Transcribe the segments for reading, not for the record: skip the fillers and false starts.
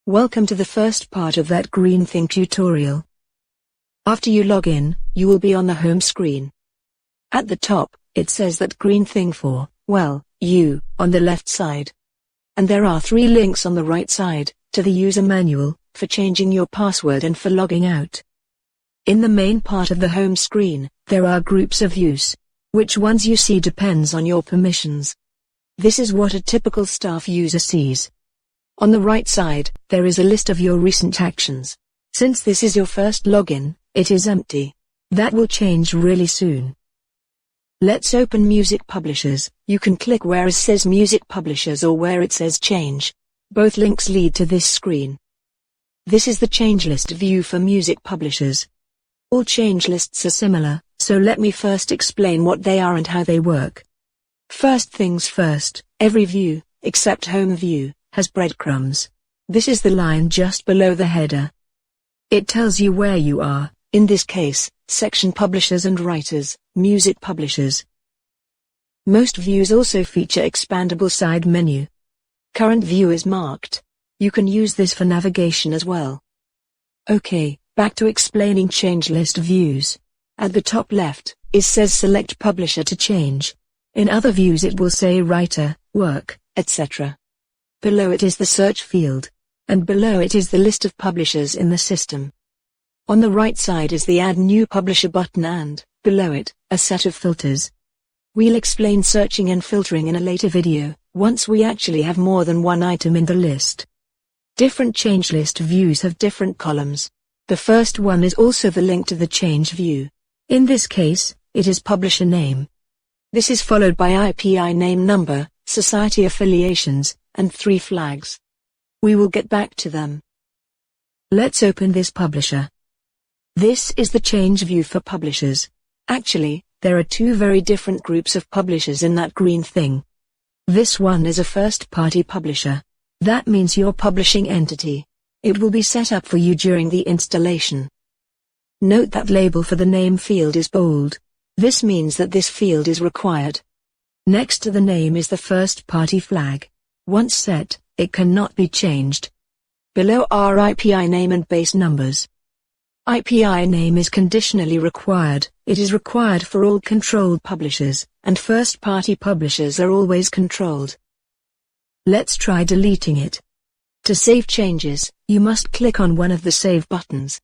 Welcome to the first part of that green thing tutorial. After you log in, you will be on the home screen. At the top, it says that green thing for, well, you, on the left side. And there are 3 links on the right side, to the user manual, for changing your password and for logging out. In the main part of the home screen, there are groups of views. Which ones you see depends on your permissions. This is what a typical staff user sees. On the right side, there is a list of your recent actions. Since this is your first login, it is empty. That will change really soon. Let's open Music Publishers. You can click where it says Music Publishers or where it says Change. Both links lead to this screen. This is the change list view for Music Publishers. All change lists are similar, so let me first explain what they are and how they work. First things first, every view, except Home View, has breadcrumbs. This is the line just below the header. It tells you where you are, in this case, section publishers and writers, music publishers. Most views also feature expandable side menu. Current view is marked. You can use this for navigation as well. Okay, back to explaining change list views. At the top left, it says select publisher to change. In other views it will say writer, work, etc. Below it is the search field. And below it is the list of publishers in the system. On the right side is the Add New Publisher button and, below it, a set of filters. We'll explain searching and filtering in a later video, once we actually have more than one item in the list. Different change list views have different columns. The first one is also the link to the change view. In this case, it is publisher name. This is followed by IPI name number, society affiliations, and 3 flags. We will get back to them. Let's open this publisher. This is the change view for publishers. Actually, there are 2 very different groups of publishers in that green thing. This one is a first-party publisher. That means your publishing entity. It will be set up for you during the installation. Note that label for the name field is bold. This means that this field is required. Next to the name is the first-party flag. Once set, it cannot be changed. Below are IPI name and base numbers. IPI name is conditionally required. It is required for all controlled publishers, and first-party publishers are always controlled. Let's try deleting it. To save changes, you must click on one of the Save buttons.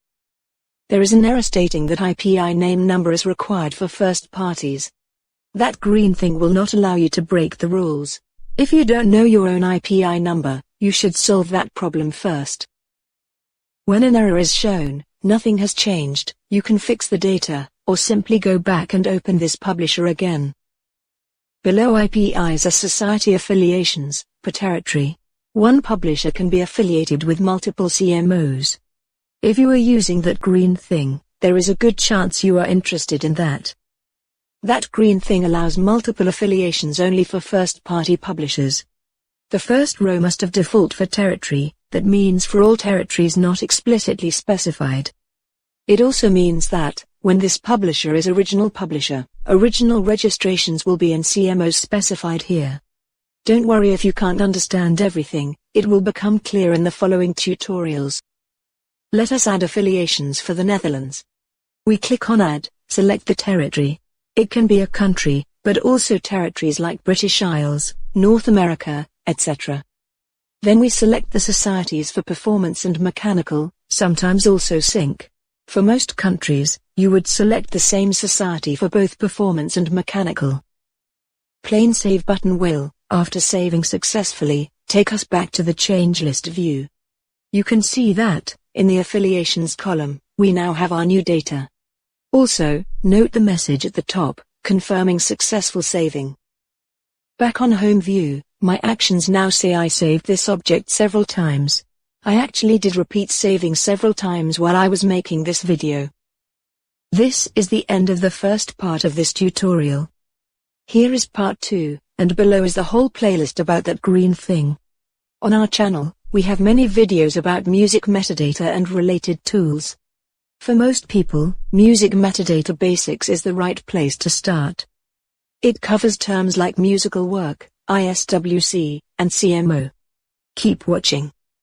There is an error stating that IPI name number is required for first parties. That green thing will not allow you to break the rules. If you don't know your own IPI number, you should solve that problem first. When an error is shown, nothing has changed, you can fix the data, or simply go back and open this publisher again. Below IPIs are society affiliations, per territory. One publisher can be affiliated with multiple CMOs. If you are using that green thing, there is a good chance you are interested in that. That green thing allows multiple affiliations only for first-party publishers. The first row must have default for territory, that means for all territories not explicitly specified. It also means that, when this publisher is original publisher, original registrations will be in CMOs specified here. Don't worry if you can't understand everything, it will become clear in the following tutorials. Let us add affiliations for the Netherlands. We click on Add, select the territory. It can be a country, but also territories like British Isles, North America, etc. Then we select the societies for performance and mechanical, sometimes also sync. For most countries, you would select the same society for both performance and mechanical. Plain Save button will, after saving successfully, take us back to the change list view. You can see that, in the affiliations column, we now have our new data. Also, note the message at the top, confirming successful saving. Back on Home View, my actions now say I saved this object several times. I actually did repeat saving several times while I was making this video. This is the end of the first part of this tutorial. Here is part 2, and below is the whole playlist about that green thing. On our channel, we have many videos about music metadata and related tools. For most people, music metadata basics is the right place to start. It covers terms like musical work, ISWC, and CMO. Keep watching.